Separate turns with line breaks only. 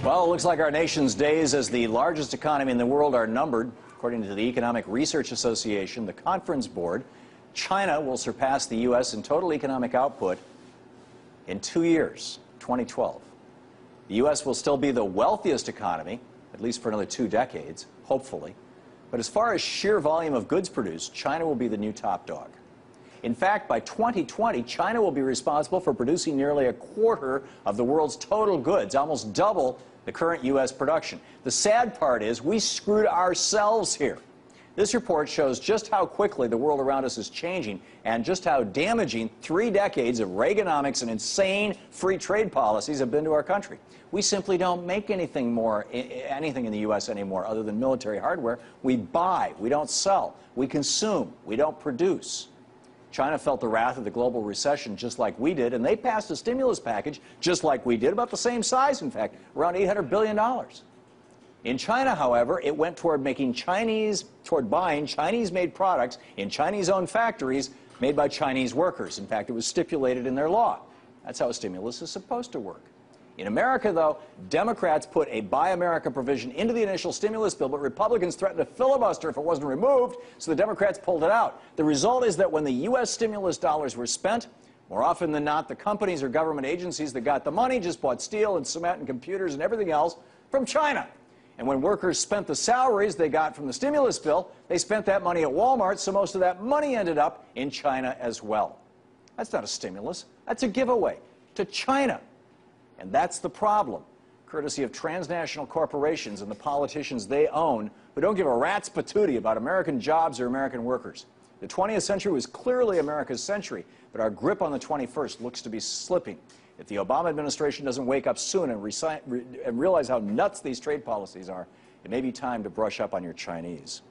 Well, it looks like our nation's days as the largest economy in the world are numbered. According to the Economic Research Association, the Conference Board, China will surpass the U.S. in total economic output in 2 years, 2012. The U.S. will still be the wealthiest economy, at least for another 2 decades, hopefully. But as far as sheer volume of goods produced, China will be the new top dog. In fact, by 2020, China will be responsible for producing nearly a quarter of the world's total goods, almost double the current U.S. production. The sad part is we screwed ourselves here. This report shows just how quickly the world around us is changing and just how damaging 3 decades of Reaganomics and insane free trade policies have been to our country. We simply don't make anything in the U.S. anymore other than military hardware. We buy, we don't sell. We consume, we don't produce. China felt the wrath of the global recession just like we did, and they passed a stimulus package just like we did, about the same size, in fact, around $800 billion. In China, however, it went toward buying Chinese-made products in Chinese-owned factories made by Chinese workers. In fact, it was stipulated in their law. That's how a stimulus is supposed to work. In America, though, Democrats put a Buy America provision into the initial stimulus bill, but Republicans threatened to filibuster if it wasn't removed, so the Democrats pulled it out. The result is that when the U.S. stimulus dollars were spent, more often than not, the companies or government agencies that got the money just bought steel and cement and computers and everything else from China. And when workers spent the salaries they got from the stimulus bill, they spent that money at Walmart, so most of that money ended up in China as well. That's not a stimulus. That's a giveaway to China. And that's the problem, courtesy of transnational corporations and the politicians they own who don't give a rat's patootie about American jobs or American workers. The 20th century was clearly America's century, but our grip on the 21st looks to be slipping. If the Obama administration doesn't wake up soon and realize how nuts these trade policies are, it may be time to brush up on your Chinese.